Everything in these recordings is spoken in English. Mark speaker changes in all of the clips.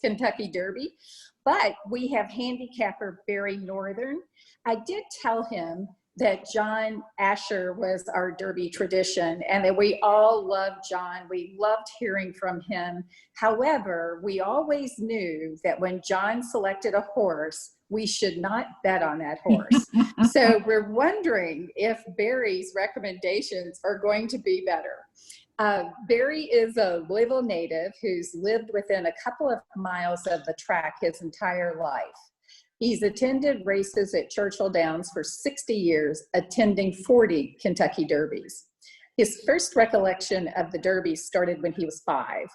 Speaker 1: Kentucky Derby, but we have handicapper Barry Northern. I did tell him that John Asher was our Derby tradition and that we all loved John. We loved hearing from him. However, we always knew that when John selected a horse, we should not bet on that horse. So we're wondering if Barry's recommendations are going to be better. Barry is a Louisville native who's lived within a couple of miles of the track his entire life. He's attended races at Churchill Downs for 60 years, attending 40 Kentucky Derbies. His first recollection of the Derby started when he was 5.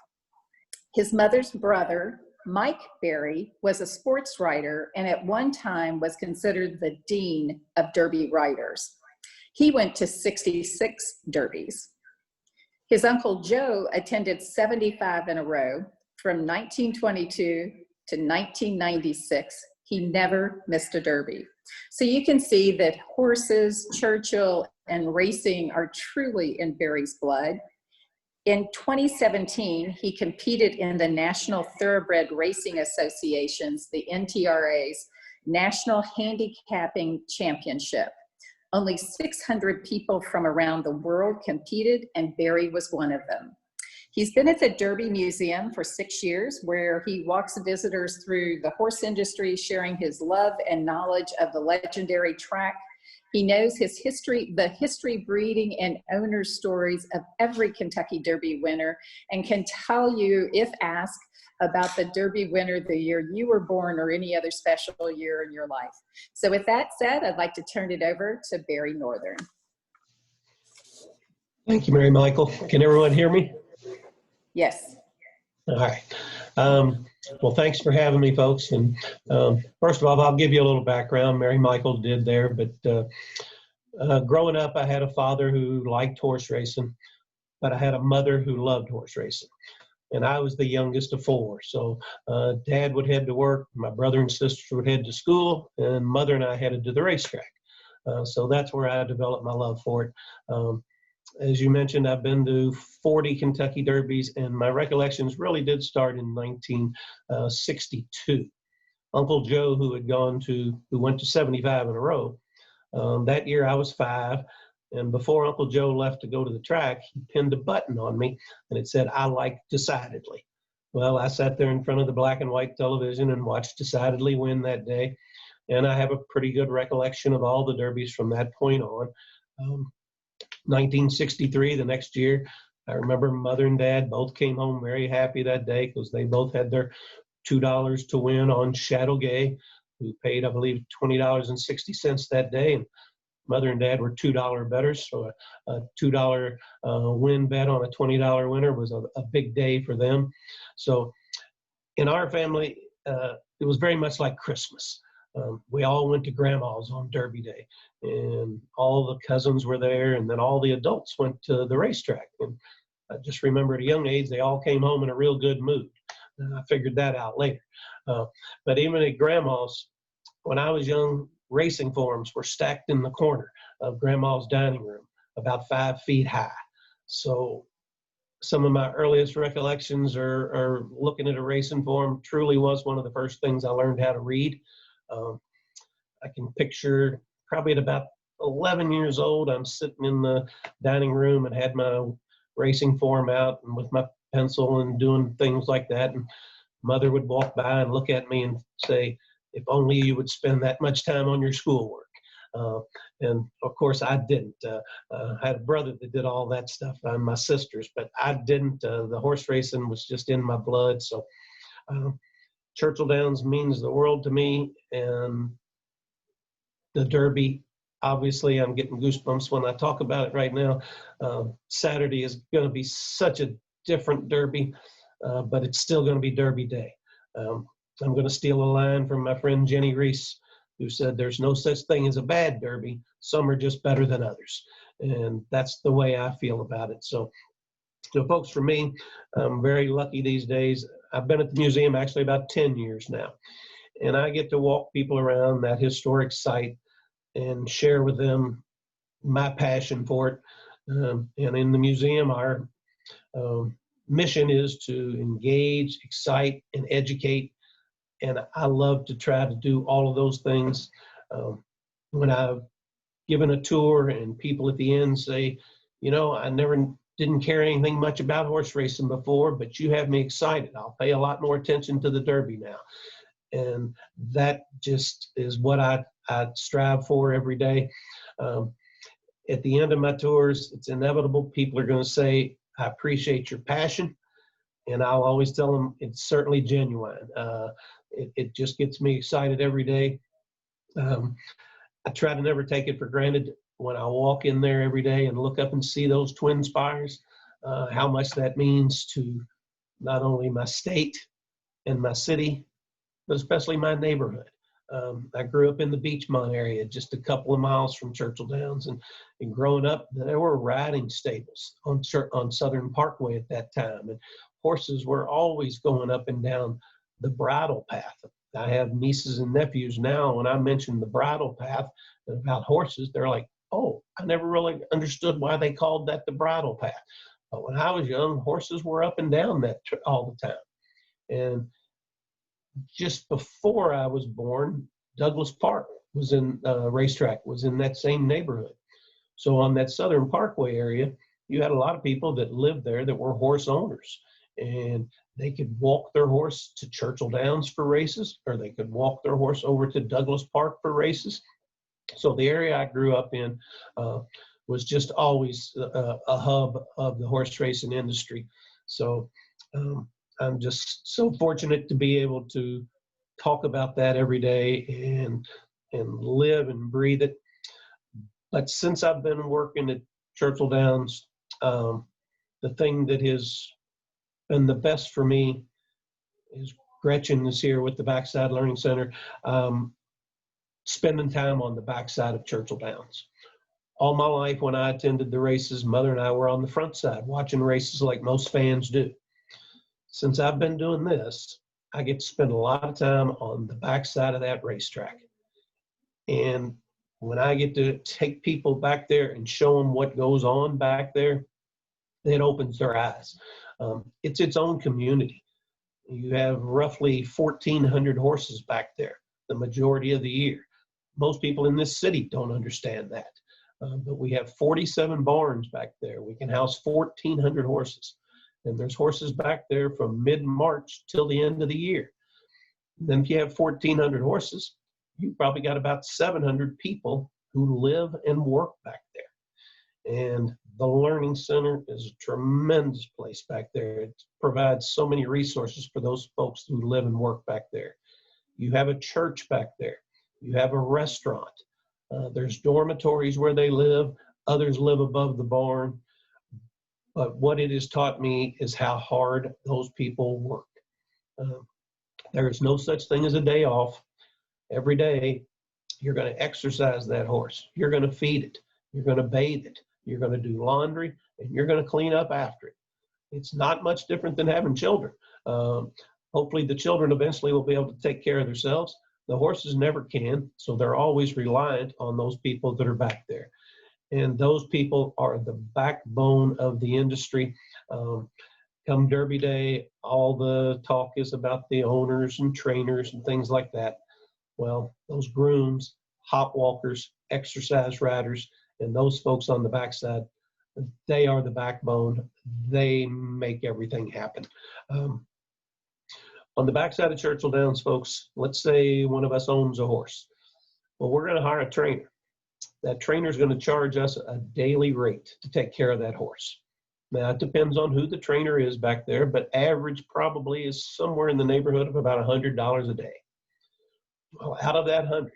Speaker 1: His mother's brother, Mike Barry, was a sports writer and at one time was considered the dean of Derby writers. He went to 66 Derbies. His Uncle Joe attended 75 in a row from 1922 to 1996. He never missed a Derby. So you can see that horses, Churchill, and racing are truly in Barry's blood. In 2017, he competed in the National Thoroughbred Racing Association's, the NTRA's, National Handicapping Championship. Only 600 people from around the world competed, and Barry was one of them. He's been at the Derby Museum for 6 years, where he walks visitors through the horse industry, sharing his love and knowledge of the legendary track. He knows his history, the history, breeding, and owner stories of every Kentucky Derby winner, and can tell you, if asked, about the Derby winner the year you were born or any other special year in your life. So with that said, I'd like to turn it over to Barry Northern.
Speaker 2: Thank you, Mary Michael. Can everyone hear me?
Speaker 1: Yes.
Speaker 2: All right. Well, thanks for having me, folks. And first of all, I'll give you a little background. Mary Michael did there, but growing up, I had a father who liked horse racing, but I had a mother who loved horse racing. And I was the youngest of 4. So Dad would head to work, my brother and sister would head to school, and Mother and I headed to the racetrack. So that's where I developed my love for it. As you mentioned, I've been to 40 Kentucky Derbies, and my recollections really did start in 1962. Uncle Joe, who went to 75 in a row, that year I was 5. And before Uncle Joe left to go to the track, he pinned a button on me, and it said, "I like Decidedly." Well, I sat there in front of the black and white television and watched Decidedly win that day. And I have a pretty good recollection of all the Derbies from that point on. 1963, the next year, I remember Mother and Dad both came home very happy that day because they both had their $2 to win on Shadow Gay, who paid, I believe, $20.60 that day. And Mother and Dad were $2 bettors, so a $2 win bet on a $20 winner was a big day for them. So in our family, it was very much like Christmas. We all went to Grandma's on Derby Day, and all the cousins were there, and then all the adults went to the racetrack. And I just remember at a young age, they all came home in a real good mood. And I figured that out later. But even at Grandma's, when I was young, racing forms were stacked in the corner of Grandma's dining room, about 5 feet high. So some of my earliest recollections are looking at a racing form. Truly was one of the first things I learned how to read. I can picture probably at about 11 years old, I'm sitting in the dining room and had my racing form out and with my pencil and doing things like that. And Mother would walk by and look at me and say, "If only you would spend that much time on your schoolwork." And of course I didn't. I had a brother that did all that stuff, and my sisters, but I didn't. The horse racing was just in my blood. So Churchill Downs means the world to me, and the Derby, obviously I'm getting goosebumps when I talk about it right now. Saturday is going to be such a different Derby, but it's still going to be Derby Day. I'm going to steal a line from my friend Jenny Reese, who said there's no such thing as a bad Derby. Some are just better than others. And that's the way I feel about it. So folks, for me, I'm very lucky these days. I've been at the museum actually about 10 years now. And I get to walk people around that historic site and share with them my passion for it. And in the museum, our mission is to engage, excite, and educate. And I love to try to do all of those things. When I've given a tour and people at the end say, I didn't care anything much about horse racing before, but you have me excited. I'll pay a lot more attention to the Derby now. And that just is what I strive for every day. At the end of my tours, it's inevitable. People are going to say, I appreciate your passion. And I'll always tell them it's certainly genuine. It just gets me excited every day. I try to never take it for granted when I walk in there every day and look up and see those twin spires, how much that means to not only my state and my city, but especially my neighborhood. I grew up in the Beachmont area, just a couple of miles from Churchill Downs, and growing up, there were riding stables on Southern Parkway at that time, and horses were always going up and down the bridle path. I have nieces and nephews now. When I mention the bridle path about horses, they're like, "Oh, I never really understood why they called that the bridle path." But when I was young, horses were up and down that all the time. And just before I was born, Douglas Park was in racetrack, was in that same neighborhood. So on that Southern Parkway area, you had a lot of people that lived there that were horse owners, and they could walk their horse to Churchill Downs for races, or they could walk their horse over to Douglas Park for races. So the area I grew up in was just always a hub of the horse racing industry. So I'm just so fortunate to be able to talk about that every day and live and breathe it. But since I've been working at Churchill Downs, the thing that has been the best for me is Gretchen is here with the Backside Learning Center, spending time on the backside of Churchill Downs. All my life when I attended the races, Mother and I were on the front side watching races like most fans do. Since I've been doing this, I get to spend a lot of time on the backside of that racetrack. And when I get to take people back there and show them what goes on back there, it opens their eyes. It's its own community. You have roughly 1,400 horses back there, the majority of the year. Most people in this city don't understand that. But we have 47 barns back there. We can house 1,400 horses. And there's horses back there from mid-March till the end of the year. And then if you have 1,400 horses, you probably got about 700 people who live and work back there. And the Learning Center is a tremendous place back there. It provides so many resources for those folks who live and work back there. You have a church back there. You have a restaurant. There's dormitories where they live. Others live above the barn. But what it has taught me is how hard those people work. There is no such thing as a day off. Every day, you're going to exercise that horse. You're going to feed it. You're going to bathe it. You're going to do laundry, and you're going to clean up after it. It's not much different than having children. Hopefully, the children eventually will be able to take care of themselves. The horses never can, so they're always reliant on those people that are back there. And those people are the backbone of the industry. Come Derby Day, all the talk is about the owners and trainers and things like that. Well, those grooms, hop walkers, exercise riders, and those folks on the backside, they are the backbone. They make everything happen. On the backside of Churchill Downs, folks, let's say one of us owns a horse. Well, we're going to hire a trainer. That trainer is going to charge us a daily rate to take care of that horse. Now, it depends on who the trainer is back there, but average probably is somewhere in the neighborhood of about $100 a day. Well, out of that 100,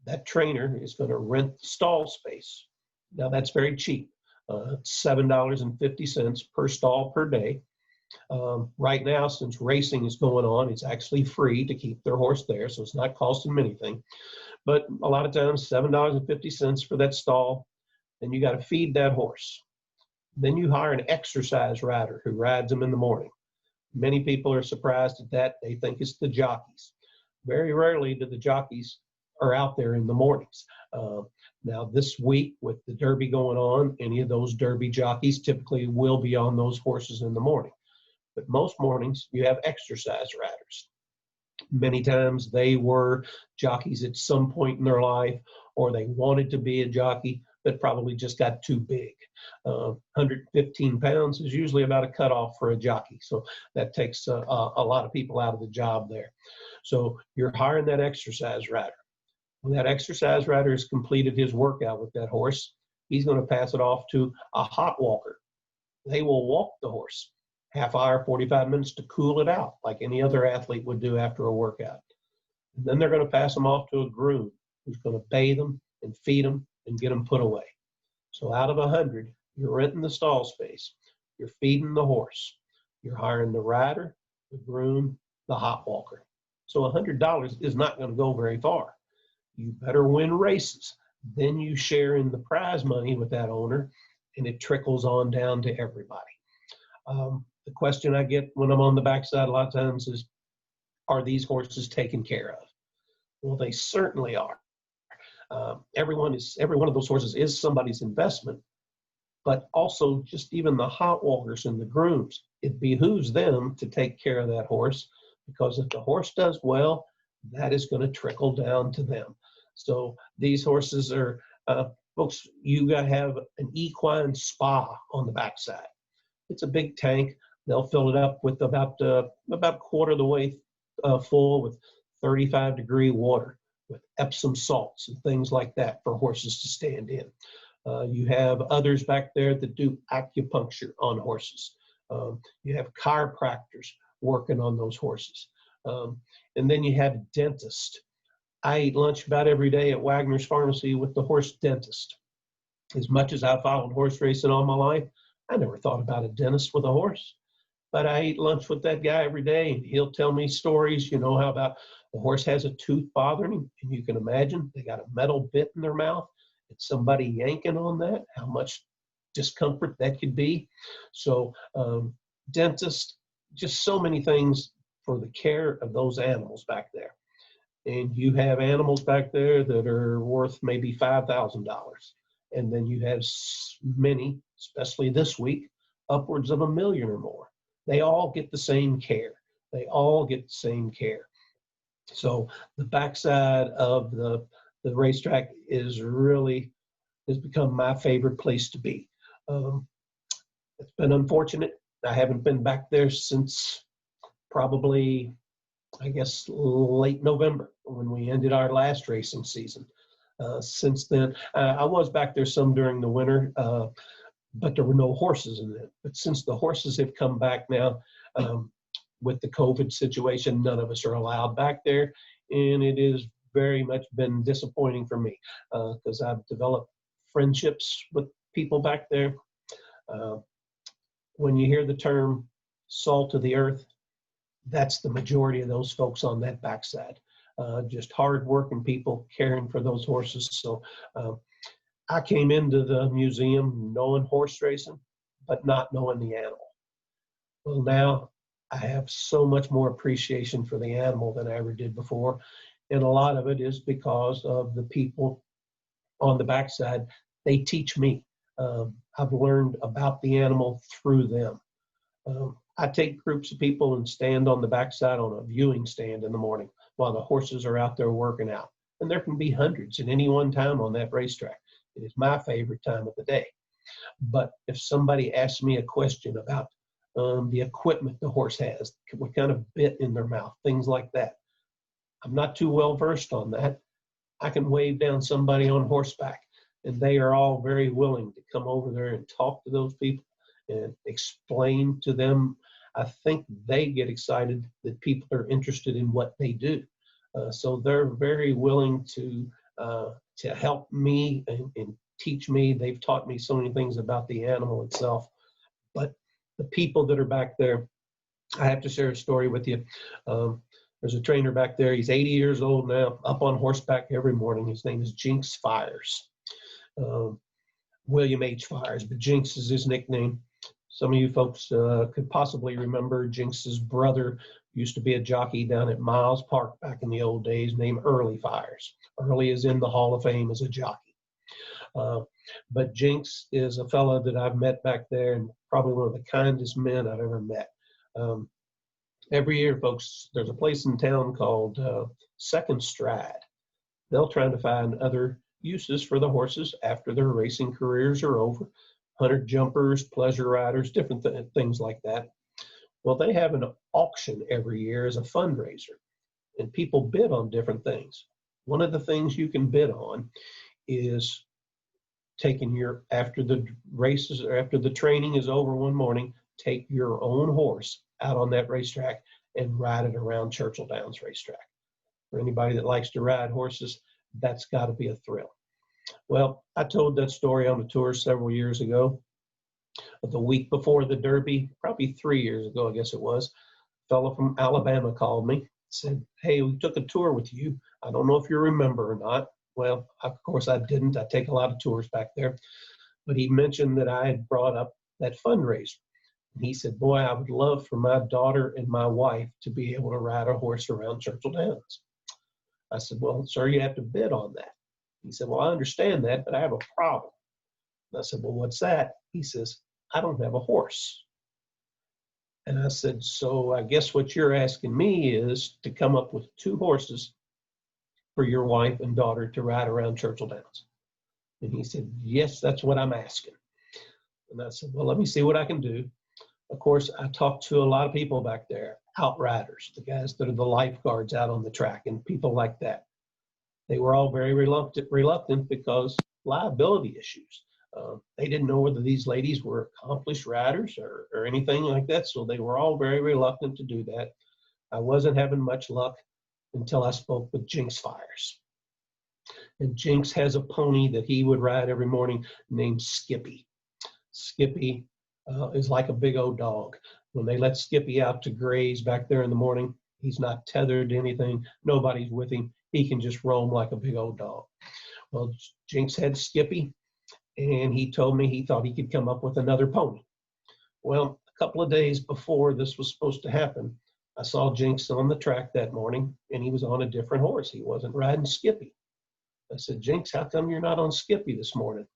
Speaker 2: that trainer is going to rent the stall space. Now, that's very cheap. It's $7.50 per stall per day. Right now, since racing is going on, it's actually free to keep their horse there, so it's not costing them anything. But a lot of times, $7.50 for that stall, then you got to feed that horse. Then you hire an exercise rider who rides them in the morning. Many people are surprised at that. They think it's the jockeys. Very rarely do the jockeys are out there in the mornings. Now, this week with the Derby going on, any of those Derby jockeys typically will be on those horses in the morning. But most mornings you have exercise riders. Many times they were jockeys at some point in their life, or they wanted to be a jockey, but probably just got too big. 115 pounds is usually about a cutoff for a jockey. So that takes a lot of people out of the job there. So you're hiring that exercise rider. When that exercise rider has completed his workout with that horse, he's going to pass it off to a hot walker. They will walk the horse half hour, 45 minutes to cool it out, like any other athlete would do after a workout. And then they're going to pass them off to a groom who's going to bathe them and feed them and get them put away. So out of 100, you're renting the stall space, you're feeding the horse, you're hiring the rider, the groom, the hot walker. So $100 is not going to go very far. You better win races. Then you share in the prize money with that owner, and it trickles on down to everybody. The question I get when I'm on the backside a lot of times is, are these horses taken care of? Well, they certainly are. Every one of those horses is somebody's investment, but also just even the hot walkers and the grooms, it behooves them to take care of that horse, because if the horse does well, that is going to trickle down to them. So these horses are, folks, you got to have an equine spa on the backside. It's a big tank. They'll fill it up with about a quarter of the way full with 35-degree water with Epsom salts and things like that for horses to stand in. You have others back there that do acupuncture on horses. You have chiropractors working on those horses. And then you have dentists. I eat lunch about every day at Wagner's Pharmacy with the horse dentist. As much as I followed horse racing all my life, I never thought about a dentist with a horse. But I eat lunch with that guy every day, and he'll tell me stories, how about the horse has a tooth bothering him, and you can imagine they got a metal bit in their mouth. It's somebody yanking on that, how much discomfort that could be. So dentist, just so many things for the care of those animals back there. And you have animals back there that are worth maybe $5,000. And then you have many, especially this week, upwards of $1 million or more. They all get the same care. They all get the same care. So the backside of the racetrack has become my favorite place to be. It's been unfortunate. I haven't been back there since probably, I guess, late November when we ended our last racing season. Since then, I was back there some during the winter, but there were no horses in it. But since the horses have come back now, with the COVID situation, none of us are allowed back there. And it has very much been disappointing for me because I've developed friendships with people back there. When you hear the term salt of the earth, that's the majority of those folks on that backside. Just hard-working people caring for those horses. So I came into the museum knowing horse racing, but not knowing the animal. Well, now I have so much more appreciation for the animal than I ever did before. And a lot of it is because of the people on the backside. They teach me. I've learned about the animal through them. I take groups of people and stand on the backside on a viewing stand in the morning while the horses are out there working out. And there can be hundreds at any one time on that racetrack. It is my favorite time of the day. But if somebody asks me a question about the equipment the horse has, what kind of bit in their mouth, things like that, I'm not too well versed on that. I can wave down somebody on horseback, and they are all very willing to come over there and talk to those people and explain to them. I think they get excited that people are interested in what they do. So they're very willing to help me and teach me. They've taught me so many things about the animal itself. But the people that are back there, I have to share a story with you. There's a trainer back there. He's 80 years old now, up on horseback every morning. His name is Jinx Fires. William H. Fires, but Jinx is his nickname. Some of you folks could possibly remember Jinx's brother used to be a jockey down at Miles Park back in the old days named Early Fires. Early is in the Hall of Fame as a jockey. But Jinx is a fellow that I've met back there and probably one of the kindest men I've ever met. Um, every year, folks, there's a place in town called Second Stride. They'll try to find other uses for the horses after their racing careers are over. Hunter jumpers, pleasure riders, different things like that. Well, they have an auction every year as a fundraiser, and people bid on different things. One of the things you can bid on is taking after the races or after the training is over one morning, take your own horse out on that racetrack and ride it around Churchill Downs racetrack. For anybody that likes to ride horses, that's got to be a thrill. Well, I told that story on the tour several years ago. The week before the Derby, probably 3 years ago, I guess it was, a fellow from Alabama called me, said, "Hey, we took a tour with you. I don't know if you remember or not." Well, of course I didn't. I take a lot of tours back there. But he mentioned that I had brought up that fundraiser. And he said, "Boy, I would love for my daughter and my wife to be able to ride a horse around Churchill Downs." I said, "Well, sir, you have to bid on that." He said, "Well, I understand that, but I have a problem." And I said, "Well, what's that?" He says, "I don't have a horse." And I said, "So I guess what you're asking me is to come up with 2 horses for your wife and daughter to ride around Churchill Downs." And he said, "Yes, that's what I'm asking." And I said, "Well, let me see what I can do." Of course, I talked to a lot of people back there, outriders, the guys that are the lifeguards out on the track and people like that. They were all very reluctant because liability issues. They didn't know whether these ladies were accomplished riders or anything like that, so they were all very reluctant to do that. I wasn't having much luck until I spoke with Jinx Fires. And Jinx has a pony that he would ride every morning named Skippy. Skippy is like a big old dog. When they let Skippy out to graze back there in the morning, he's not tethered to anything. Nobody's with him. He can just roam like a big old dog. Well, Jinx had Skippy, and he told me he thought he could come up with another pony. Well, a couple of days before this was supposed to happen, I saw Jinx on the track that morning, and he was on a different horse. He wasn't riding Skippy. I said, "Jinx, how come you're not on Skippy this morning?"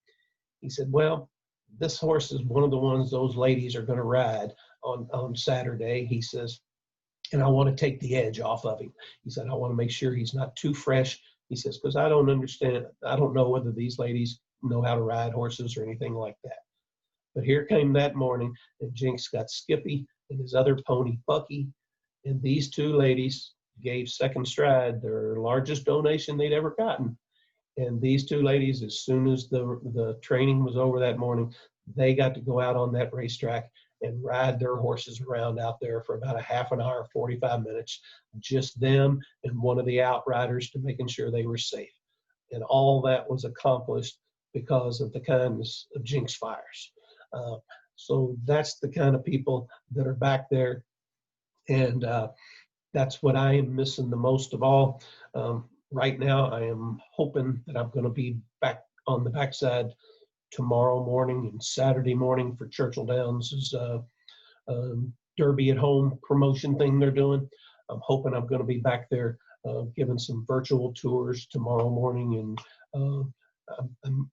Speaker 2: He said, "Well, this horse is one of the ones those ladies are going to ride on Saturday." He says, "And I want to take the edge off of him." He said, "I want to make sure he's not too fresh." He says, "Because I don't know whether these ladies know how to ride horses or anything like that." But here came that morning, and Jinx got Skippy and his other pony, Bucky, and these 2 ladies gave Second Stride their largest donation they'd ever gotten. And these 2 ladies, as soon as the training was over that morning, they got to go out on that racetrack and ride their horses around out there for about a half an hour, 45 minutes, just them and one of the outriders to making sure they were safe. And all that was accomplished because of the kindness of Jinx Fires. So that's the kind of people that are back there. And that's what I am missing the most of all. Right now, I am hoping that I'm going to be back on the backside tomorrow morning and Saturday morning for Churchill Downs' Derby at Home promotion thing they're doing. I'm hoping I'm going to be back there giving some virtual tours tomorrow morning. And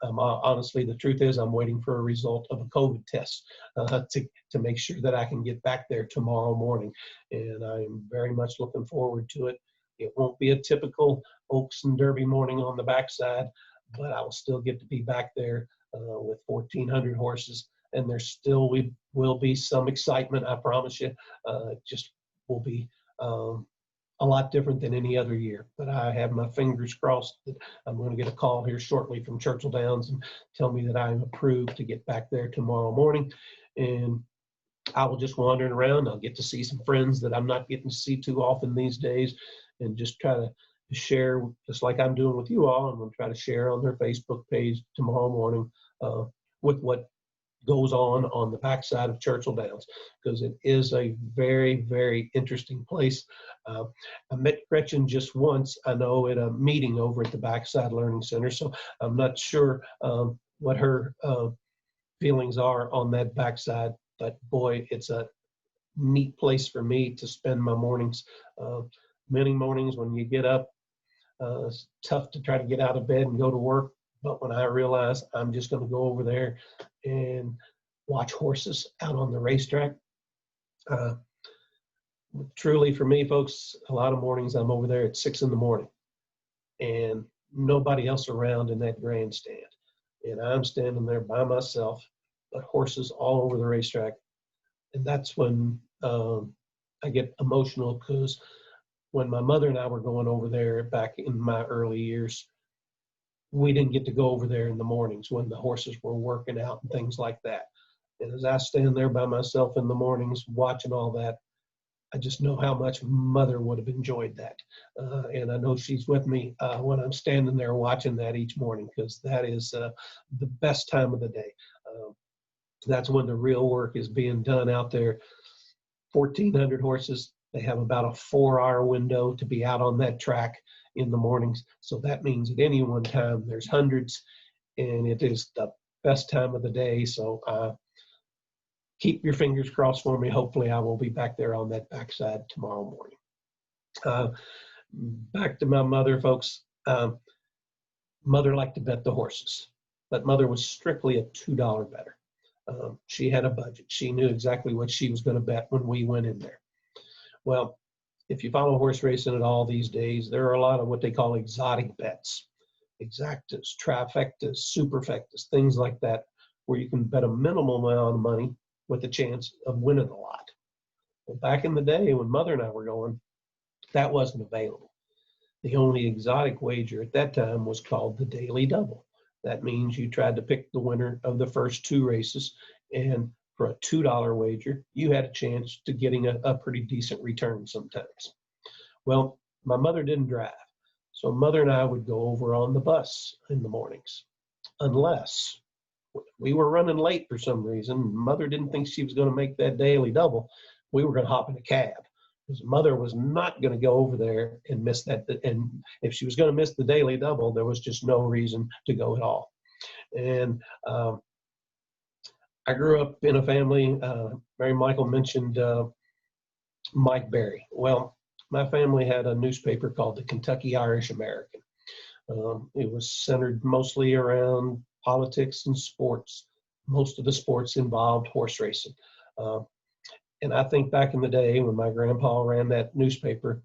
Speaker 2: I'm honestly, the truth is, I'm waiting for a result of a COVID test to make sure that I can get back there tomorrow morning. And I'm very much looking forward to it. It won't be a typical Oaks and Derby morning on the backside, but I will still get to be back there with 1,400 horses. And there still will be some excitement, I promise you. It just will be a lot different than any other year. But I have my fingers crossed that I'm going to get a call here shortly from Churchill Downs and tell me that I am approved to get back there tomorrow morning. And I will just wandering around. I'll get to see some friends that I'm not getting to see too often these days, and just try to share, just like I'm doing with you all. I'm going to try to share on their Facebook page tomorrow morning with what goes on the backside of Churchill Downs, because it is a very, very interesting place. I met Gretchen just once, I know, at a meeting over at the Backside Learning Center, so I'm not sure what her feelings are on that backside, but boy, it's a neat place for me to spend my mornings. Many mornings when you get up, it's tough to try to get out of bed and go to work. But when I realize I'm just going to go over there and watch horses out on the racetrack, truly for me, folks, a lot of mornings I'm over there at 6 in the morning and nobody else around in that grandstand. And I'm standing there by myself, but horses all over the racetrack. And that's when I get emotional, because when my mother and I were going over there back in my early years, we didn't get to go over there in the mornings when the horses were working out and things like that. And as I stand there by myself in the mornings watching all that, I just know how much Mother would have enjoyed that. And I know she's with me when I'm standing there watching that each morning, because that is the best time of the day. That's when the real work is being done out there. 1,400 horses. They have about a 4-hour window to be out on that track in the mornings. So that means at any one time there's hundreds, and it is the best time of the day. So keep your fingers crossed for me. Hopefully I will be back there on that backside tomorrow morning. Back to my mother, folks. Mother liked to bet the horses, but Mother was strictly a $2 better. She had a budget. She knew exactly what she was going to bet when we went in there. Well, if you follow horse racing at all these days, there are a lot of what they call exotic bets, exactas, trifectas, superfectas, things like that, where you can bet a minimal amount of money with a chance of winning a lot. Well, back in the day when Mother and I were going, that wasn't available. The only exotic wager at that time was called the Daily Double. That means you tried to pick the winner of the first 2 races, and for a $2 wager, you had a chance to getting a pretty decent return sometimes. Well, my mother didn't drive, so Mother and I would go over on the bus in the mornings, unless we were running late for some reason. Mother didn't think she was going to make that Daily Double. We were going to hop in a cab, because Mother was not going to go over there and miss that. And if she was going to miss the Daily Double, there was just no reason to go at all. And I grew up in a family, Mary Michael mentioned Mike Berry. Well, my family had a newspaper called the Kentucky Irish American. It was centered mostly around politics and sports. Most of the sports involved horse racing. And I think back in the day when my grandpa ran that newspaper,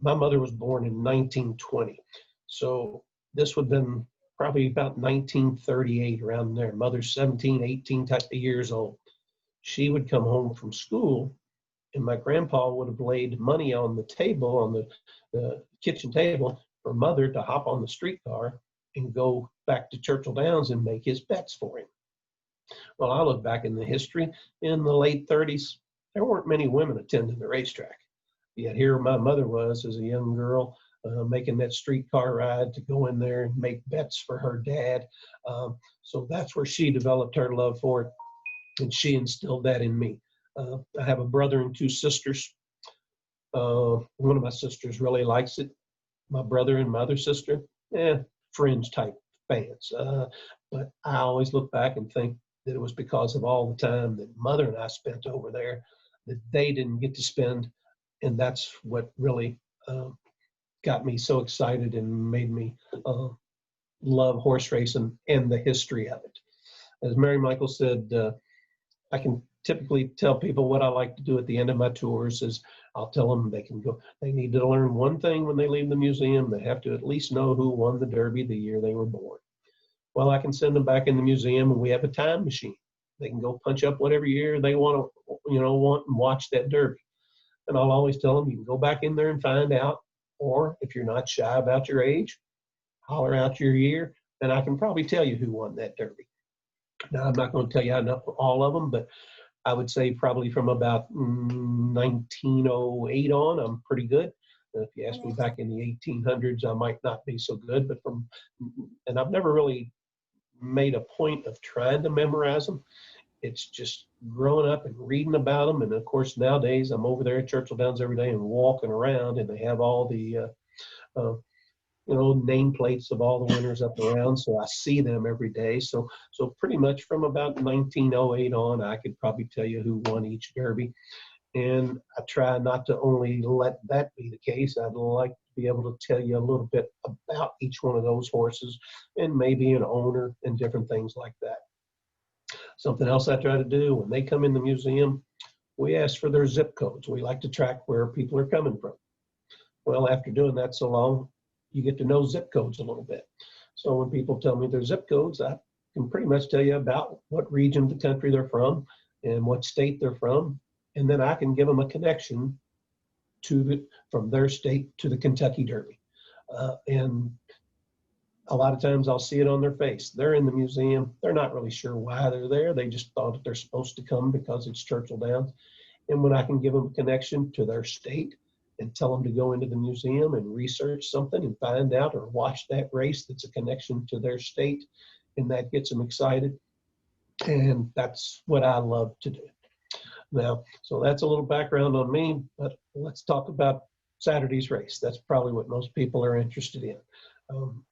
Speaker 2: my mother was born in 1920. So this would have been probably about 1938, around there. Mother's 17, 18 years old. She would come home from school, and my grandpa would have laid money on the table, on the kitchen table, for Mother to hop on the streetcar and go back to Churchill Downs and make his bets for him. Well, I look back in the history, in the late 30s, there weren't many women attending the racetrack. Yet here my mother was, as a young girl, making that streetcar ride to go in there and make bets for her dad. So that's where she developed her love for it, and she instilled that in me. I have a brother and 2 sisters. One of my sisters really likes it. My brother and my other sister, fringe type fans. But I always look back and think that it was because of all the time that Mother and I spent over there that they didn't get to spend. And that's what really got me so excited and made me love horse racing and the history of it. As Mary Michael said, I can typically tell people what I like to do at the end of my tours is I'll tell them they need to learn one thing when they leave the museum. They have to at least know who won the Derby the year they were born. Well, I can send them back in the museum, and we have a time machine. They can go punch up whatever year they want and watch that Derby. And I'll always tell them, you can go back in there and find out, or if you're not shy about your age, holler out your year, and I can probably tell you who won that Derby. Now, I'm not going to tell you all of them, but I would say probably from about 1908 on, I'm pretty good. If you ask me back in the 1800s, I might not be so good, and I've never really made a point of trying to memorize them. It's just growing up and reading about them. And of course, nowadays I'm over there at Churchill Downs every day and walking around, and they have all the, nameplates of all the winners up around. So I see them every day. So pretty much from about 1908 on, I could probably tell you who won each Derby. And I try not to only let that be the case. I'd like to be able to tell you a little bit about each one of those horses and maybe an owner and different things like that. Something else I try to do when they come in the museum, we ask for their zip codes. We like to track where people are coming from. Well, after doing that so long, you get to know zip codes a little bit. So when people tell me their zip codes, I can pretty much tell you about what region of the country they're from and what state they're from. And then I can give them a connection from their state to the Kentucky Derby. And a lot of times I'll see it on their face. They're in the museum. They're not really sure why they're there. They just thought that they're supposed to come because it's Churchill Downs. And when I can give them a connection to their state and tell them to go into the museum and research something and find out or watch that race that's a connection to their state, and that gets them excited. And that's what I love to do. Now, so that's a little background on me, but let's talk about Saturday's race. That's probably what most people are interested in.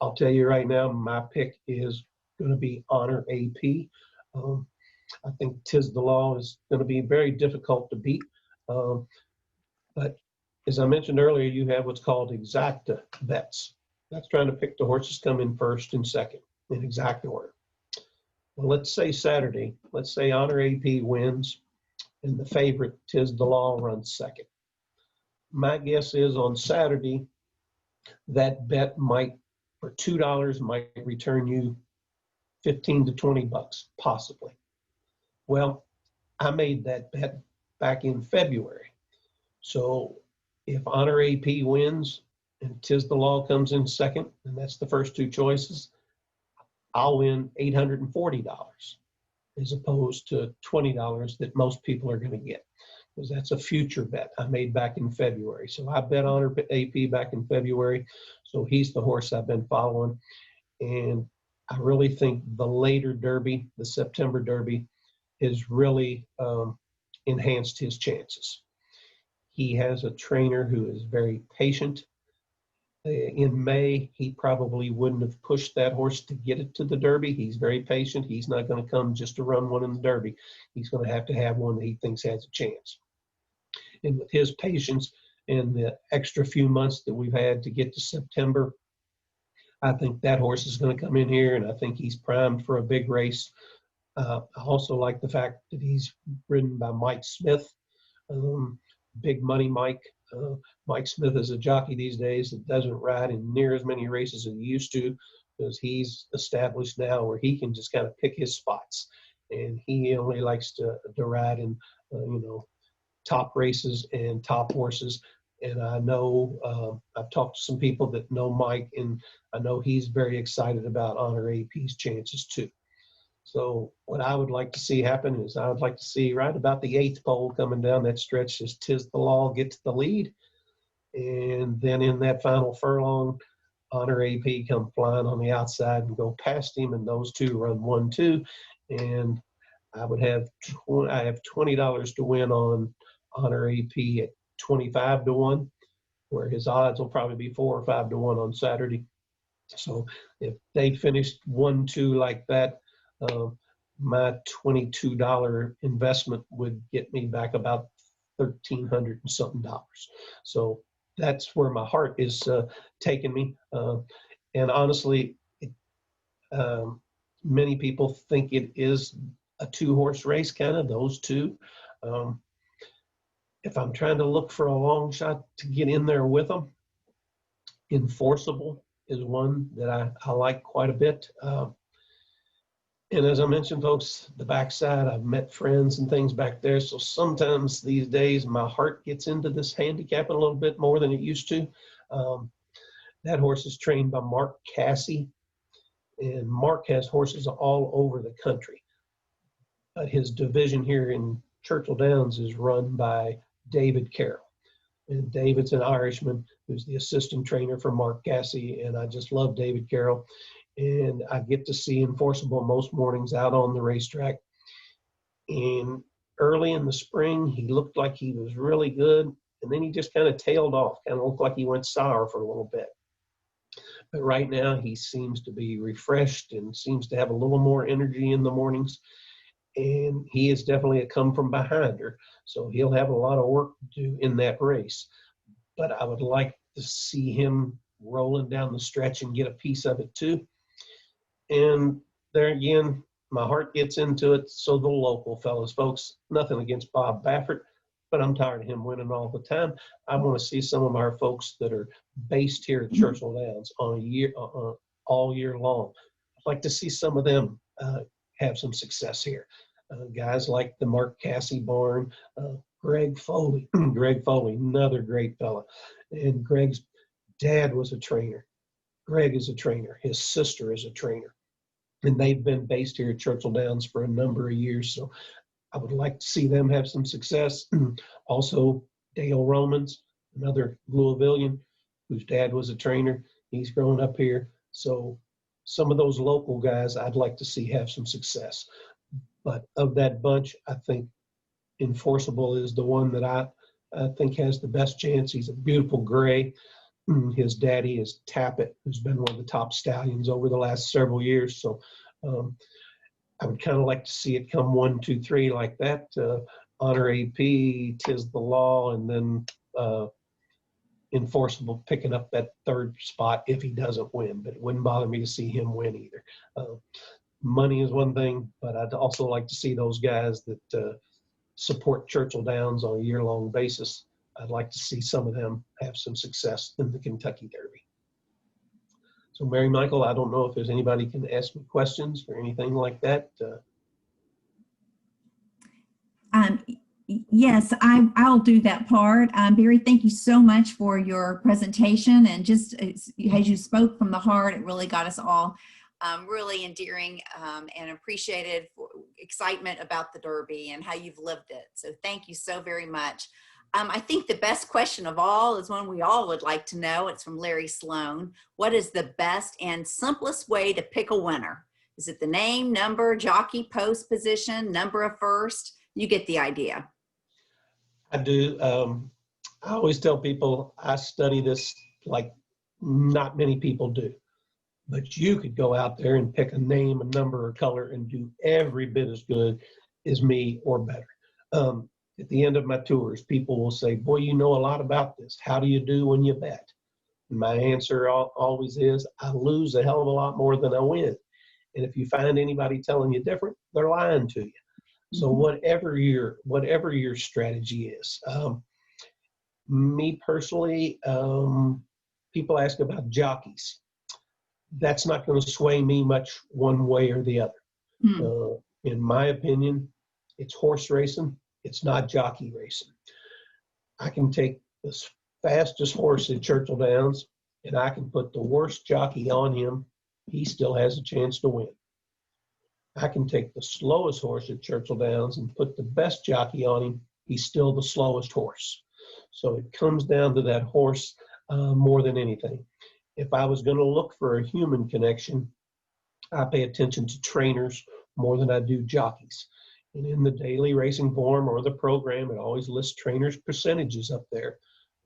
Speaker 2: I'll tell you right now, my pick is going to be Honor AP. I think Tis the Law is going to be very difficult to beat. But as I mentioned earlier, you have what's called exacta bets. That's trying to pick the horses come in first and second in exact order. Well, let's say Saturday, let's say Honor AP wins and the favorite Tis the Law runs second. My guess is on Saturday, that bet might, for $2, might return you 15 to 20 bucks, possibly. Well, I made that bet back in February. So if Honor AP wins and Tis the Law comes in second, and that's the first two choices, I'll win $840 as opposed to $20 that most people are going to get, because that's a future bet I made back in February. So I bet Honor AP back in February. So he's the horse I've been following. And I really think the later Derby, the September Derby, has really enhanced his chances. He has a trainer who is very patient. In May, he probably wouldn't have pushed that horse to get it to the Derby. He's very patient. He's not going to come just to run one in the Derby. He's going to have one that he thinks has a chance. And with his patience and the extra few months that we've had to get to September, I think that horse is going to come in here, and I think he's primed for a big race. I also like the fact that he's ridden by Mike Smith, Big Money Mike. Mike Smith is a jockey these days that doesn't ride in near as many races as he used to, because he's established now where he can just kind of pick his spots, and he only likes to ride in top races and top horses. And I know I've talked to some people that know Mike, and I know he's very excited about Honor AP's chances too. So what I would like to see happen is I would like to see right about the 8th pole coming down that stretch as Tis the Law gets the lead. And then in that final furlong, Honor AP come flying on the outside and go past him, and those two run 1-2. And I would have $20 to win on Honor AP at 25 to 1, where his odds will probably be 4 or 5 to 1 on Saturday. So if they finished 1-2 like that, my $22 investment would get me back about $1,300 and something dollars. So that's where my heart is taking me. And honestly, many people think it is a 2-horse race, kind of those two. If I'm trying to look for a long shot to get in there with them, Enforceable is one that I like quite a bit. And as I mentioned, folks, the backside, I've met friends and things back there. So sometimes these days, my heart gets into this handicapping a little bit more than it used to. That horse is trained by Mark Cassie. And Mark has horses all over the country. But his division here in Churchill Downs is run by David Carroll. And David's an Irishman who's the assistant trainer for Mark Cassie. And I just love David Carroll. And I get to see Enforceable most mornings out on the racetrack. And early in the spring, he looked like he was really good. And then he just kind of tailed off, kind of looked like he went sour for a little bit. But right now, he seems to be refreshed and seems to have a little more energy in the mornings. And he is definitely a come from behinder. So he'll have a lot of work to do in that race. But I would like to see him rolling down the stretch and get a piece of it too. And there again, my heart gets into it. So the local fellas, folks, nothing against Bob Baffert. but I'm tired of him winning all the time. I want to see some of our folks that are based here at Churchill Downs on a year, all year long. I'd like to see some of them have some success here. Guys like the Mark Cassie Barn, Greg Foley. Greg Foley, another great fella. And Greg's dad was a trainer. Greg is a trainer. His sister is a trainer. And they've been based here at Churchill Downs for a number of years. So I would like to see them have some success. Also, Dale Romans, another Louisvillian, whose dad was a trainer. He's grown up here. So some of those local guys I'd like to see have some success. But of that bunch, I think Enforceable is the one that I think has the best chance. He's a beautiful gray. His daddy is Tappet, who's been one of the top stallions over the last several years. So I would kind of like to see it come 1, 2, 3 like that. Honor AP, Tis the Law, and then Enforceable picking up that third spot if he doesn't win. But it wouldn't bother me to see him win either. Money is one thing, but I'd also like to see those guys that support Churchill Downs on a year-long basis. I'd like to see some of them have some success in the Kentucky Derby. So Mary Michael, I don't know if there's anybody can ask me questions or anything like that.
Speaker 3: Yes, I'll do that part. Barry, thank you so much for your presentation, and just as you spoke from the heart, it really got us all really endearing and appreciated excitement about the Derby and how you've lived it. So thank you so very much. I think the best question of all is one we all would like to know. It's from Larry Sloan. What is the best and simplest way to pick a winner? Is it the name, number, jockey, post position, number of first? You get the idea.
Speaker 2: I do. I always tell people I study this like not many people do. But you could go out there and pick a name, a number, or color and do every bit as good as me or better. At the end of my tours, people will say, boy, you know a lot about this. How do you do when you bet? And my answer always is, I lose a hell of a lot more than I win. And if you find anybody telling you different, they're lying to you. So whatever your strategy is. Me personally, people ask about jockeys. That's not going to sway me much one way or the other. In my opinion, it's horse racing. It's not jockey racing. I can take the fastest horse at Churchill Downs and I can put the worst jockey on him. He still has a chance to win. I can take the slowest horse at Churchill Downs and put the best jockey on him. He's still the slowest horse. So it comes down to that horse more than anything. If I was going to look for a human connection, I pay attention to trainers more than I do jockeys. And in the daily racing form or the program, it always lists trainers' percentages up there.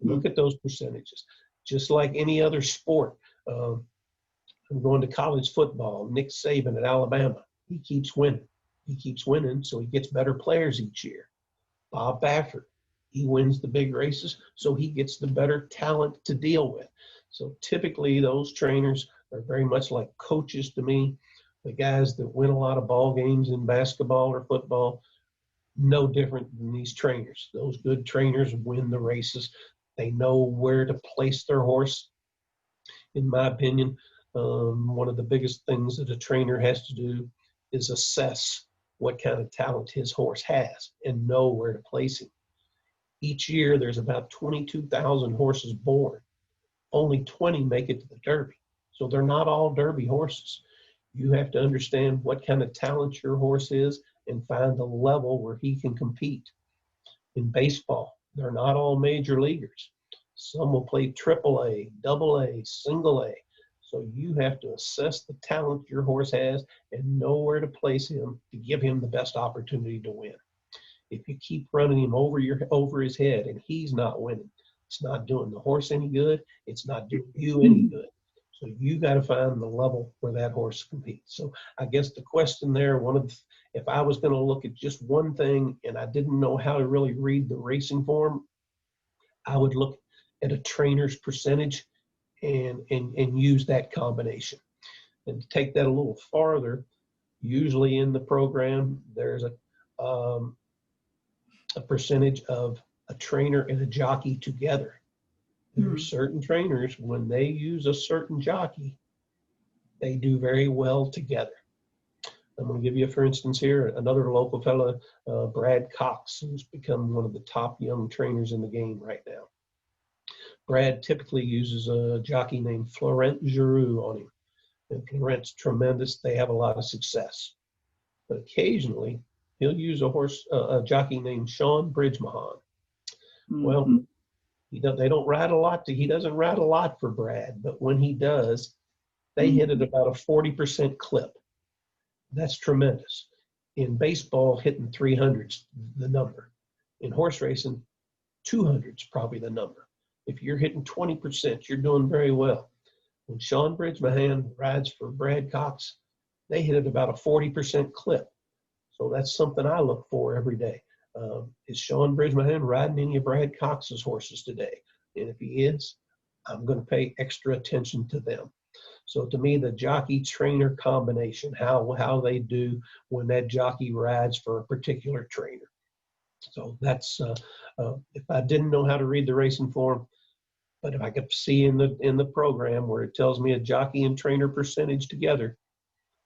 Speaker 2: Look at those percentages. Just like any other sport, I'm going to college football. Nick Saban at Alabama, he keeps winning. He keeps winning, so he gets better players each year. Bob Baffert, he wins the big races, so he gets the better talent to deal with. So typically those trainers are very much like coaches to me. The guys that win a lot of ball games in basketball or football, no different than these trainers. Those good trainers win the races. They know where to place their horse. In my opinion, one of the biggest things that a trainer has to do is assess what kind of talent his horse has and know where to place him. Each year, there's about 22,000 horses born. Only 20 make it to the Derby. So they're not all Derby horses. You have to understand what kind of talent your horse is and find the level where he can compete. In baseball, they're not all major leaguers. Some will play AAA, AA, single A. So you have to assess the talent your horse has and know where to place him to give him the best opportunity to win. If you keep running him over his head and he's not winning, it's not doing the horse any good. It's not doing you any good. So you got to find the level where that horse competes. So I guess the question there, if I was going to look at just one thing and I didn't know how to really read the racing form, I would look at a trainer's percentage and use that combination. And to take that a little farther, usually in the program, there's a percentage of a trainer and a jockey together. There are certain trainers, when they use a certain jockey, they do very well together. I'm going to give you, for instance, here, another local fellow, Brad Cox, who's become one of the top young trainers in the game right now. Brad typically uses a jockey named Florent Giroux on him. And Florent's tremendous. They have a lot of success. But occasionally, he'll use a jockey named Sean Bridgemahan. Well, they don't ride a lot. He doesn't ride a lot for Brad, but when he does, they hit at about a 40% clip. That's tremendous. In baseball, hitting 300's the number. In horse racing, 200's probably the number. If you're hitting 20%, you're doing very well. When Sean Bridgemahan rides for Brad Cox, they hit at about a 40% clip. So that's something I look for every day. Is Sean Bridgemahan riding any of Brad Cox's horses today? And if he is, I'm going to pay extra attention to them. So to me, the jockey-trainer combination, how they do when that jockey rides for a particular trainer. So that's, if I didn't know how to read the racing form, but if I could see in the program where it tells me a jockey and trainer percentage together,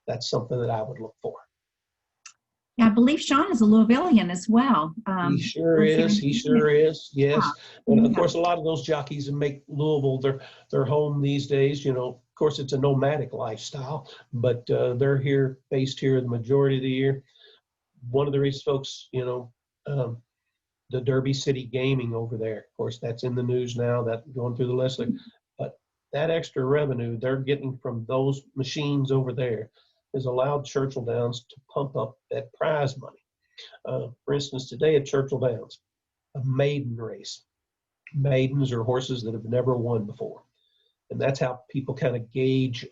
Speaker 2: that's something that I would look for.
Speaker 3: Yeah, I believe Sean is a Louisvillian as well.
Speaker 2: He sure is. He sure is. Yes. And of course, a lot of those jockeys that make Louisville their home these days, you know, of course, it's a nomadic lifestyle, but they're based here the majority of the year. One of the race folks, you know, the Derby City Gaming over there, of course, that's in the news now, that going through the legislature. But that extra revenue they're getting from those machines over there has allowed Churchill Downs to pump up that prize money. For instance, today at Churchill Downs, a maiden race. Maidens are horses that have never won before. And that's how people kind of gauge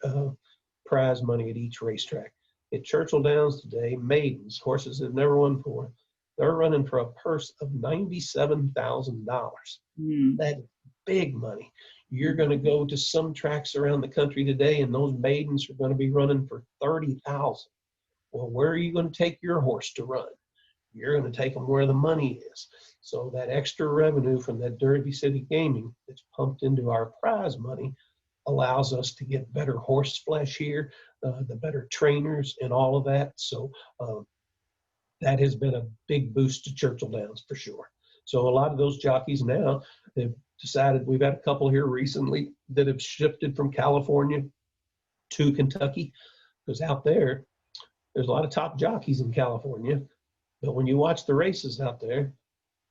Speaker 2: prize money at each racetrack. At Churchill Downs today, maidens, horses that have never won before, they're running for a purse of $97,000. That's big money. You're going to go to some tracks around the country today, and those maidens are going to be running for $30,000. Well, where are you going to take your horse to run? You're going to take them where the money is. So that extra revenue from that Derby City Gaming that's pumped into our prize money allows us to get better horse flesh here, the better trainers and all of that. So that has been a big boost to Churchill Downs for sure. So a lot of those jockeys now have decided, we've had a couple here recently that have shifted from California to Kentucky, because out there's a lot of top jockeys in California, but when you watch the races out there,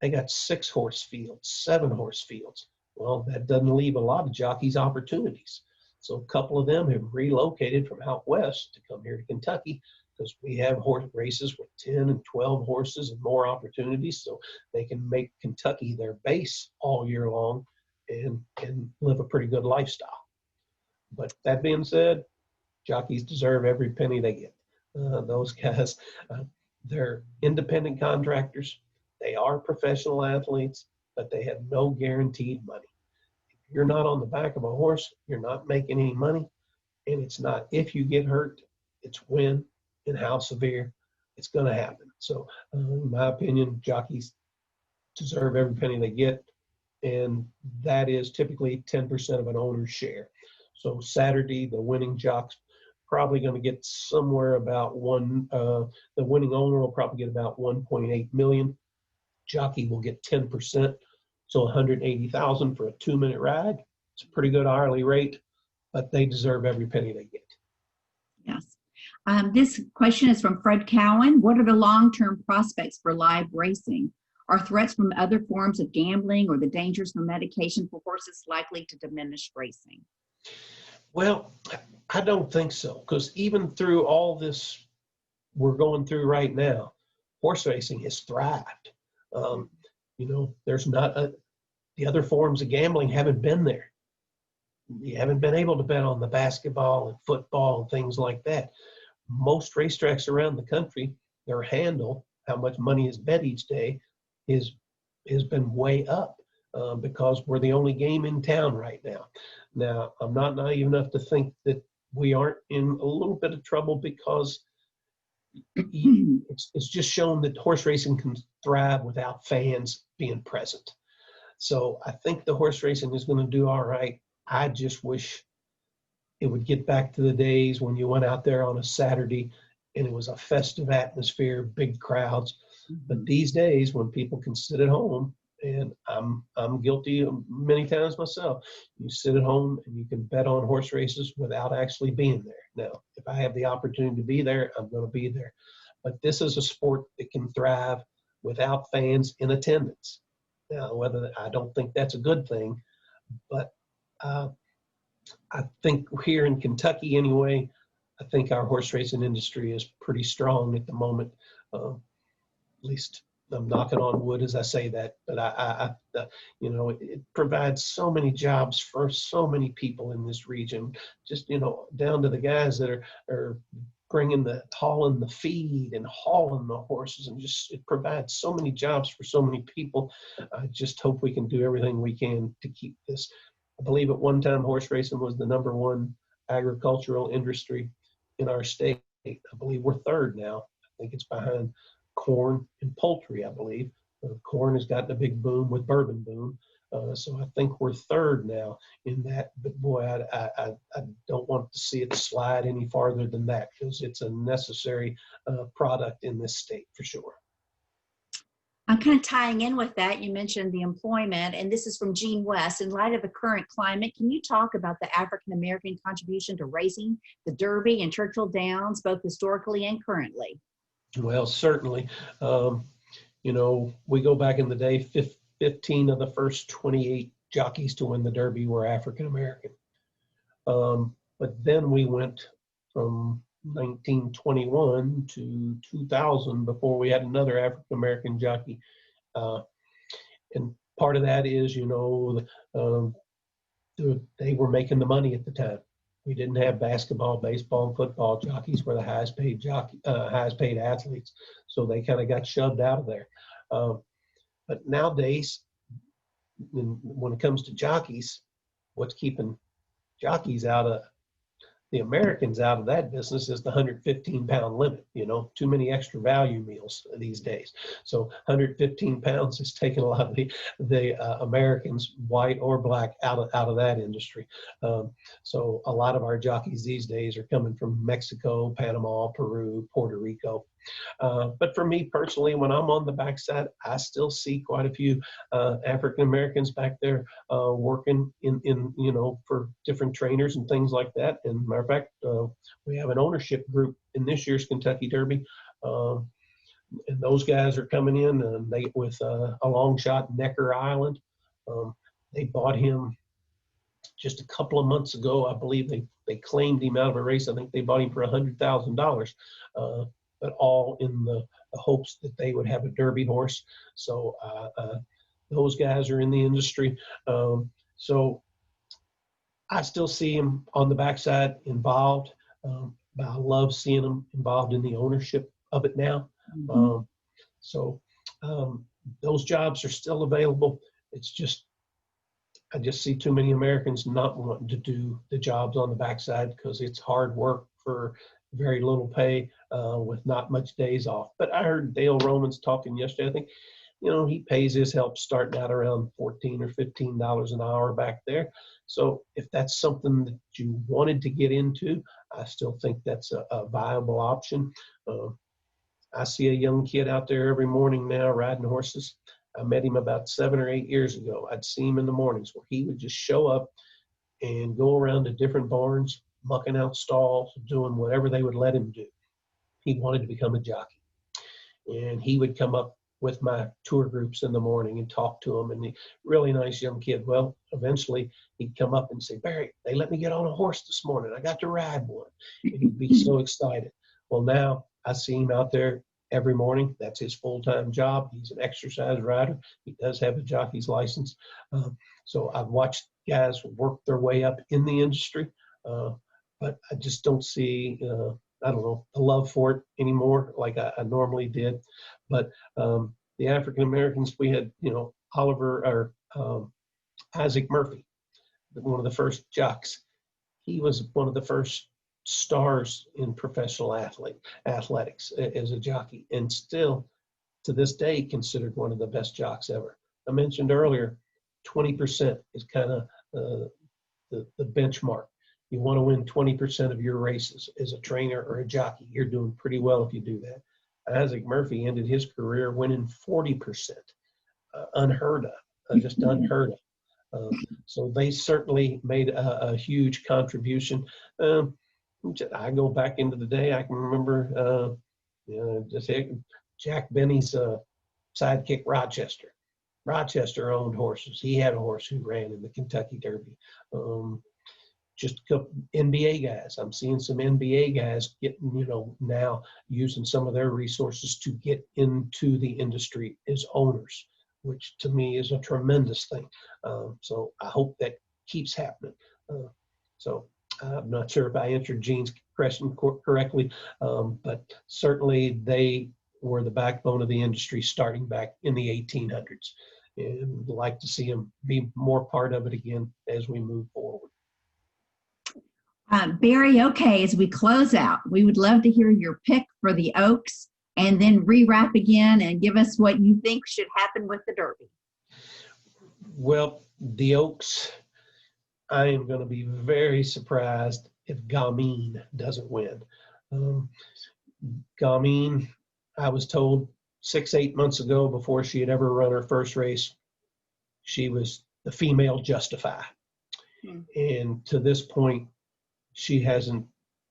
Speaker 2: they got 6 horse fields, 7 horse fields. Well, that doesn't leave a lot of jockeys opportunities. So a couple of them have relocated from out west to come here to Kentucky, because we have horse races with 10 and 12 horses and more opportunities, so they can make Kentucky their base all year long and live a pretty good lifestyle. But that being said, jockeys deserve every penny they get. Those guys, they're independent contractors. They are professional athletes, but they have no guaranteed money. If you're not on the back of a horse, you're not making any money. And it's not if you get hurt, it's when and how severe it's going to happen. So in my opinion, jockeys deserve every penny they get. And that is typically 10% of an owner's share. So Saturday, the winning jock's probably going to get somewhere about the winning owner will probably get about 1.8 million. Jockey will get 10%. So 180,000 for a 2-minute ride. It's a pretty good hourly rate, but they deserve every penny they get.
Speaker 3: Yes. This question is from Fred Cowan. What are the long-term prospects for live racing? Are threats from other forms of gambling or the dangers from medication for horses likely to diminish racing?
Speaker 2: Well, I don't think so, because even through all this we're going through right now, horse racing has thrived. You know, there's not the other forms of gambling haven't been there. You haven't been able to bet on the basketball and football and things like that. Most racetracks around the country, their handle, how much money is bet each day, has been way up because we're the only game in town right now. Now, I'm not naive enough to think that we aren't in a little bit of trouble, because it's just shown that horse racing can thrive without fans being present. So I think the horse racing is going to do all right. I just wish it would get back to the days when you went out there on a Saturday and it was a festive atmosphere, big crowds. But these days, when people can sit at home, and I'm guilty of many times myself, you sit at home and you can bet on horse races without actually being there. Now, if I have the opportunity to be there, I'm going to be there. But this is a sport that can thrive without fans in attendance. Now, whether I don't think that's a good thing, but I think here in Kentucky anyway, I think our horse racing industry is pretty strong at the moment. At least I'm knocking on wood as I say that, but you know, it provides so many jobs for so many people in this region, just, you know, down to the guys that are hauling the feed and hauling the horses, and just, it provides so many jobs for so many people. I just hope we can do everything we can to keep this. I believe at one time horse racing was the #1 agricultural industry in our state. I believe we're third now. I think it's behind corn and poultry, I believe. Corn has gotten a big boom with bourbon boom. So I think we're third now in that. But boy, I don't want to see it slide any farther than that, because it's a necessary product in this state for sure.
Speaker 3: I'm kind of tying in with that. You mentioned the employment, and this is from Gene West. In light of the current climate, can you talk about the African-American contribution to racing the Derby and Churchill Downs, both historically and currently?
Speaker 2: Well, certainly. You know, we go back in the day, 15 of the first 28 jockeys to win the Derby were African-American. But then we went from 1921 to 2000 before we had another African-American jockey. And part of that is, you know, they were making the money at the time. We didn't have basketball, baseball, and football jockeys were the highest paid athletes. So they kind of got shoved out of there. But nowadays, when it comes to jockeys, what's keeping jockeys out of the Americans out of that business is the 115-pound limit. You know, too many extra value meals these days. So 115 pounds is taking a lot of the Americans, white or black, out of that industry. So a lot of our jockeys these days are coming from Mexico, Panama, Peru, Puerto Rico. But for me personally, when I'm on the backside, I still see quite a few African Americans back there working in you know, for different trainers and things like that. And matter of fact, we have an ownership group in this year's Kentucky Derby, and those guys are coming in, and they with a long shot, Necker Island. They bought him just a couple of months ago. I believe they claimed him out of a race. I think they bought him for $100,000. But all in the hopes that they would have a Derby horse. So those guys are in the industry. So I still see them on the backside involved, but I love seeing them involved in the ownership of it now. Mm-hmm. So those jobs are still available. It's just, I just see too many Americans not wanting to do the jobs on the backside because it's hard work for very little pay with not much days off. But I heard Dale Romans talking yesterday. I think, you know, he pays his help starting out around $14 or $15 an hour back there. So if that's something that you wanted to get into, I still think that's a viable option. I see a young kid out there every morning now riding horses. I met him about 7 or 8 years ago. I'd see him in the mornings where he would just show up and go around to different barns, mucking out stalls, doing whatever they would let him do. He wanted to become a jockey. And he would come up with my tour groups in the morning and talk to them. And the really nice young kid. Well, eventually he'd come up and say, "Barry, they let me get on a horse this morning. I got to ride one." And he'd be so excited. Well, now I see him out there every morning. That's his full-time job. He's an exercise rider. He does have a jockey's license. So I've watched guys work their way up in the industry. But I just don't see, I don't know, the love for it anymore like I normally did. But the African Americans, we had, you know, Isaac Murphy, one of the first jocks. He was one of the first stars in professional athletics as a jockey, and still to this day considered one of the best jocks ever. I mentioned earlier, 20% is kind of the benchmark. You want to win 20% of your races as a trainer or a jockey. You're doing pretty well if you do that. Isaac Murphy ended his career winning 40%, unheard of, just unheard of. So they certainly made a huge contribution. I go back into the day. I can remember just Jack Benny's sidekick, Rochester. Rochester owned horses. He had a horse who ran in the Kentucky Derby. Just a couple NBA guys. I'm seeing some NBA guys getting, now using some of their resources to get into the industry as owners, which to me is a tremendous thing. So I hope that keeps happening. So I'm not sure if I answered Gene's question correctly, but certainly they were the backbone of the industry starting back in the 1800s, and like to see them be more part of it again as we move forward.
Speaker 3: Barry, okay, as we close out, we would love to hear your pick for the Oaks and then rewrap again and give us what you think should happen with the Derby. Well,
Speaker 2: the Oaks, I am going to be very surprised if Gamine doesn't win. Gamine, I was told 6-8 months ago, before she had ever run her first race, she was the female Justify. And to this point, she hasn't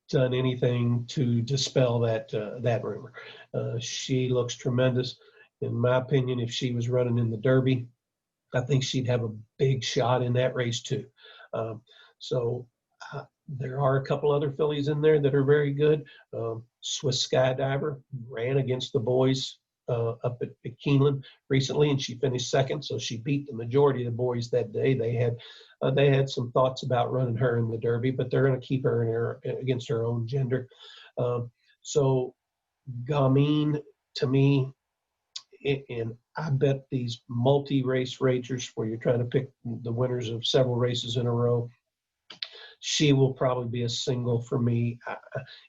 Speaker 2: done anything to dispel that rumor. She looks tremendous. In my opinion, if she was running in the Derby, I think she'd have a big shot in that race too. There are a couple other fillies in there that are very good. Swiss Skydiver ran against the boys up at Keeneland recently, and she finished second. So she beat the majority of the boys that day. They had some thoughts about running her in the Derby, but they're going to keep her against her own gender. So Gamine, to me, and I bet these multi-race racers where you're trying to pick the winners of several races in a row, she will probably be a single for me.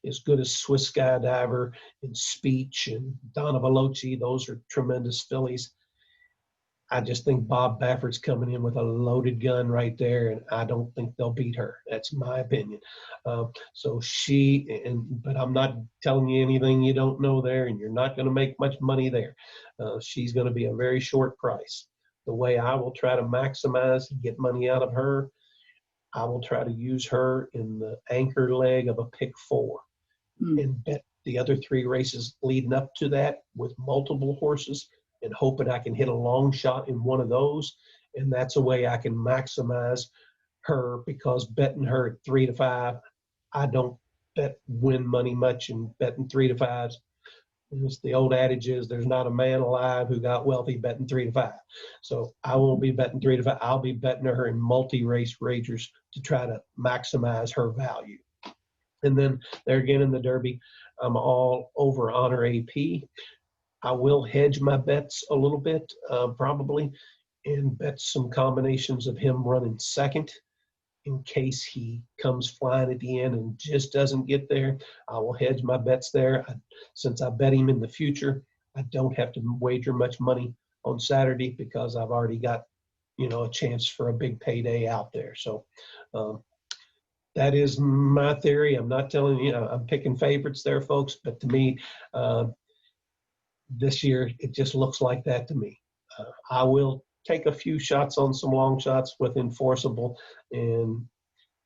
Speaker 2: As good as Swiss Skydiver and Speech and Donna Veloci, those are tremendous fillies. I just think Bob Baffert's coming in with a loaded gun right there, and I don't think they'll beat her. That's my opinion. But I'm not telling you anything you don't know there, and you're not going to make much money there. She's going to be a very short price. The way I will try to maximize and get money out of her, I will try to use her in the anchor leg of a pick 4 and bet the other 3 races leading up to that with multiple horses, and hoping I can hit a long shot in one of those. And that's a way I can maximize her, because betting her at 3 to 5, I don't win money much in betting 3 to 5s. It's the old adage is there's not a man alive who got wealthy betting 3 to 5. So I won't be betting 3 to 5. I'll be betting her in multi-race wagers to try to maximize her value. And then there again in the Derby, I'm all over Honor AP. I will hedge my bets a little bit, probably, and bet some combinations of him running second in case he comes flying at the end and just doesn't get there. I will hedge my bets there. Since I bet him in the future, I don't have to wager much money on Saturday because I've already got, a chance for a big payday out there. So that is my theory. I'm not telling you, I'm picking favorites there, folks, but to me, this year, it just looks like that to me. I will take a few shots on some long shots with Enforceable. And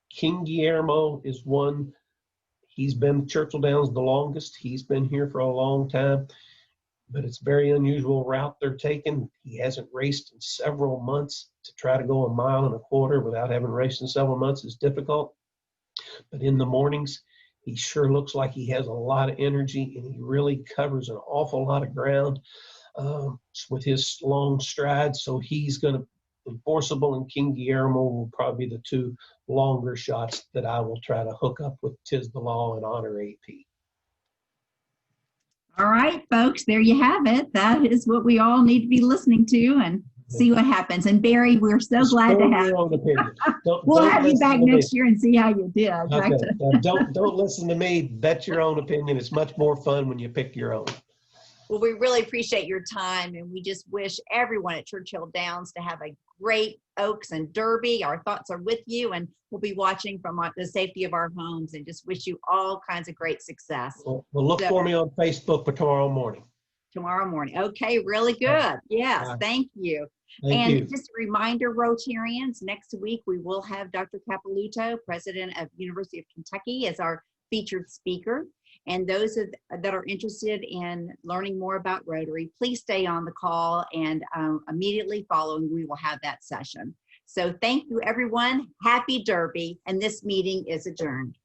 Speaker 2: King Guillermo is one. He's been Churchill Downs the longest. He's been here for a long time. But it's a very unusual route they're taking. He hasn't raced in several months. To try to go 1.25 miles without having raced in several months is difficult. But in the mornings, he sure looks like he has a lot of energy, and he really covers an awful lot of ground with his long strides. So he's going to, Enforceable and King Guillermo will probably be the 2 longer shots that I will try to hook up with Tis the Law and Honor AP. All right, folks, there you have it. That is what we all need to be listening to and see what happens. And Barry, we're so glad to have you. We'll have you back next year and see how you did. Okay. Don't listen to me. Bet your own opinion. It's much more fun when you pick your own.
Speaker 3: Well, we really appreciate your time, and we just wish everyone at Churchill Downs to have a great Oaks and Derby. Our thoughts are with you, and we'll be watching from the safety of our homes, and just wish you all kinds of great success.
Speaker 2: Well, look for me on Facebook for tomorrow morning.
Speaker 3: Tomorrow morning. Okay, really good. Yes, thank you.
Speaker 2: Thank you.
Speaker 3: Just a reminder, Rotarians, next week we will have Dr. Capilouto, president of University of Kentucky, as our featured speaker. And those that are interested in learning more about Rotary, please stay on the call, and immediately following, we will have that session. So thank you, everyone. Happy Derby, and this meeting is adjourned.